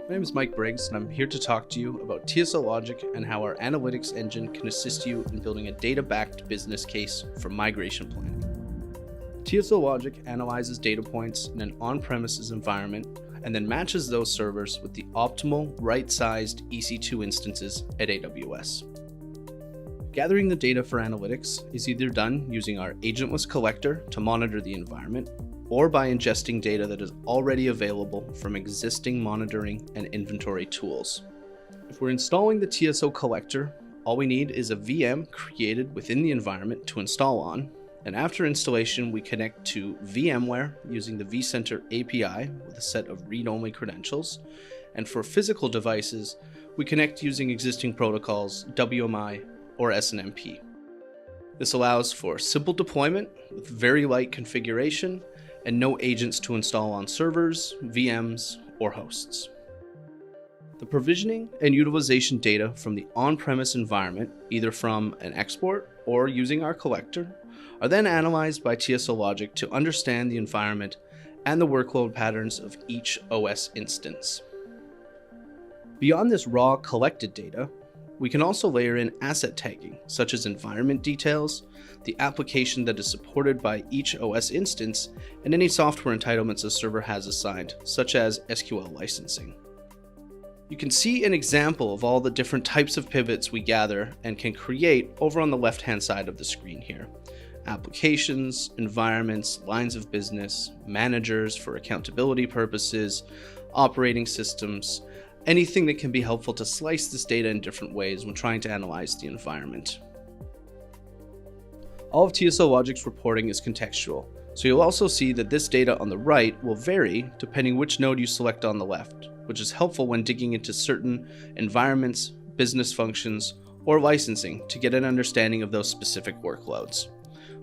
My name is Mike Briggs, and I'm here to talk to you about TSO Logic and how our analytics engine can assist you in building a data-backed business case for migration planning. TSO Logic analyzes data points in an on-premises environment and then matches those servers with the optimal, right-sized EC2 instances at AWS. Gathering the data for analytics is either done using our agentless collector to monitor the environment, or by ingesting data that is already available from existing monitoring and inventory tools. If we're installing the TSO collector, all we need is a VM created within the environment to install on, and after installation we connect to VMware using the vCenter API with a set of read-only credentials, and for physical devices we connect using existing protocols WMI or SNMP. This allows for simple deployment with very light configuration and no agents to install on servers, VMs, or hosts. The provisioning and utilization data from the on-premise environment, either from an export or using our collector, are then analyzed by TSO Logic to understand the environment and the workload patterns of each OS instance. Beyond this raw collected data, we can also layer in asset tagging, such as environment details, the application that is supported by each OS instance, and any software entitlements a server has assigned, such as SQL licensing. You can see an example of all the different types of pivots we gather and can create over on the left-hand side of the screen here. Applications, environments, lines of business, managers for accountability purposes, operating systems, anything that can be helpful to slice this data in different ways when trying to analyze the environment. All of TSO Logic's reporting is contextual, so you'll also see that this data on the right will vary depending which node you select on the left, which is helpful when digging into certain environments, business functions, or licensing to get an understanding of those specific workloads.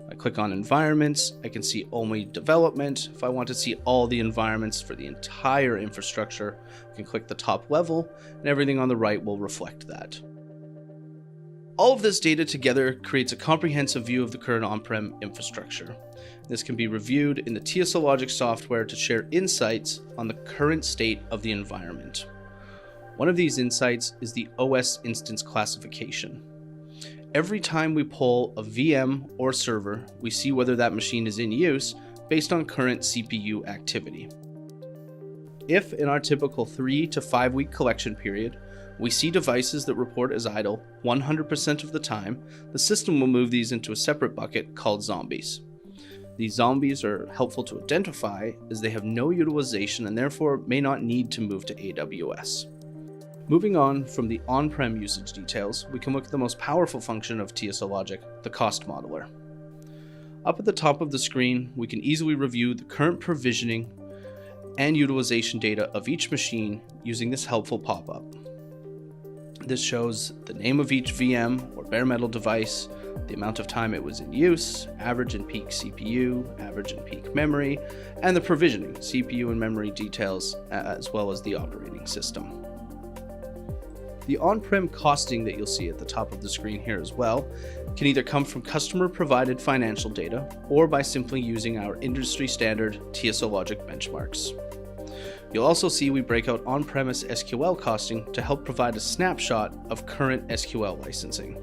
I click on environments, I can see only development. If I want to see all the environments for the entire infrastructure, I can click the top level, and everything on the right will reflect that. All of this data together creates a comprehensive view of the current on-prem infrastructure. This can be reviewed in the TSO Logic software to share insights on the current state of the environment. One of these insights is the OS instance classification. Every time we pull a VM or server, we see whether that machine is in use based on current CPU activity. If in our typical 3 to 5 week collection period, we see devices that report as idle 100% of the time, the system will move these into a separate bucket called zombies. These zombies are helpful to identify as they have no utilization and therefore may not need to move to AWS. Moving on from the on-prem usage details, we can look at the most powerful function of TSO Logic, the cost modeler. Up at the top of the screen, we can easily review the current provisioning and utilization data of each machine using this helpful pop-up. This shows the name of each VM or bare metal device, the amount of time it was in use, average and peak CPU, average and peak memory, and the provisioning, CPU and memory details, as well as the operating system. The on-prem costing that you'll see at the top of the screen here as well can either come from customer-provided financial data or by simply using our industry-standard TSO Logic benchmarks. You'll also see we break out on-premise SQL costing to help provide a snapshot of current SQL licensing.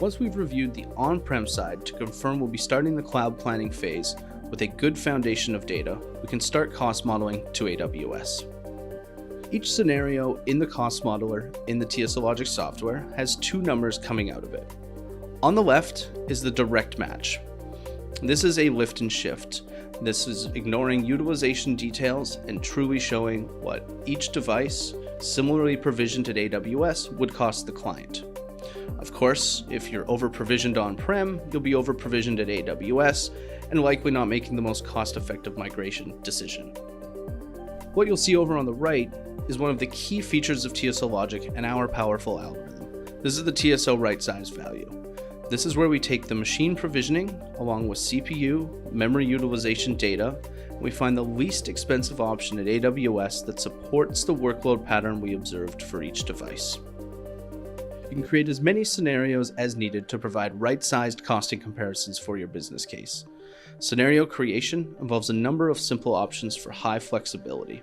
Once we've reviewed the on-prem side to confirm we'll be starting the cloud planning phase with a good foundation of data, we can start cost modeling to AWS. Each scenario in the cost modeler in the TSO Logic software has two numbers coming out of it. On the left is the direct match. This is a lift and shift. This is ignoring utilization details and truly showing what each device, similarly provisioned at AWS, would cost the client. Of course, if you're over-provisioned on-prem, you'll be over-provisioned at AWS and likely not making the most cost-effective migration decision. What you'll see over on the right is one of the key features of TSO Logic and our powerful algorithm. This is the TSO right size value. This is where we take the machine provisioning along with CPU, memory utilization data, and we find the least expensive option at AWS that supports the workload pattern we observed for each device. You can create as many scenarios as needed to provide right-sized costing comparisons for your business case. Scenario creation involves a number of simple options for high flexibility.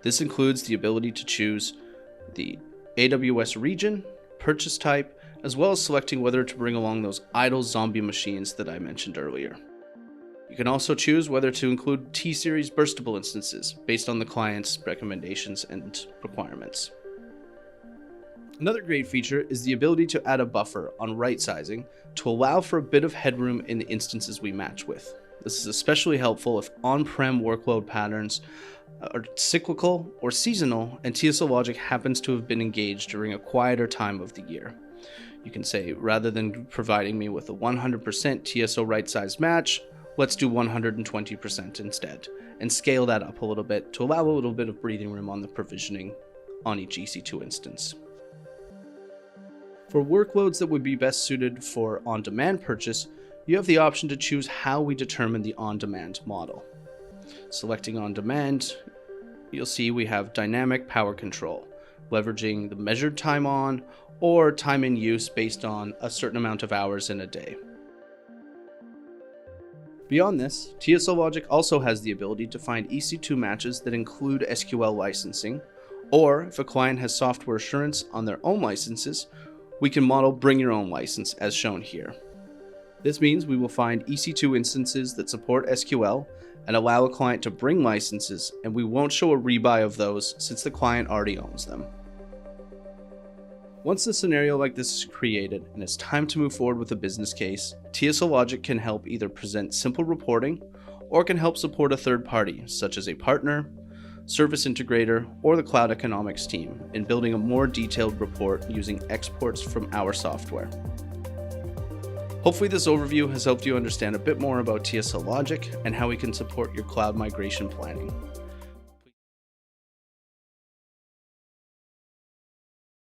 This includes the ability to choose the AWS region, purchase type, as well as selecting whether to bring along those idle zombie machines that I mentioned earlier. You can also choose whether to include T-Series burstable instances based on the client's recommendations and requirements. Another great feature is the ability to add a buffer on right sizing to allow for a bit of headroom in the instances we match with. This is especially helpful if on-prem workload patterns are cyclical or seasonal and TSO Logic happens to have been engaged during a quieter time of the year. You can say, rather than providing me with a 100% TSO right size match, let's do 120% instead, and scale that up a little bit to allow a little bit of breathing room on the provisioning on each EC2 instance. For workloads that would be best suited for on-demand purchase, you have the option to choose how we determine the on-demand model. Selecting on-demand, you'll see we have dynamic power control, leveraging the measured time on or time in use based on a certain amount of hours in a day. Beyond this, TSO Logic also has the ability to find EC2 matches that include SQL licensing, or if a client has software assurance on their own licenses, we can model bring your own license as shown here. This means we will find EC2 instances that support SQL and allow a client to bring licenses, and we won't show a rebuy of those since the client already owns them. Once a scenario like this is created and it's time to move forward with a business case, TSO Logic can help either present simple reporting or can help support a third party, such as a partner, service integrator, or the cloud economics team in building a more detailed report using exports from our software. Hopefully this overview has helped you understand a bit more about TSO Logic and how we can support your cloud migration planning.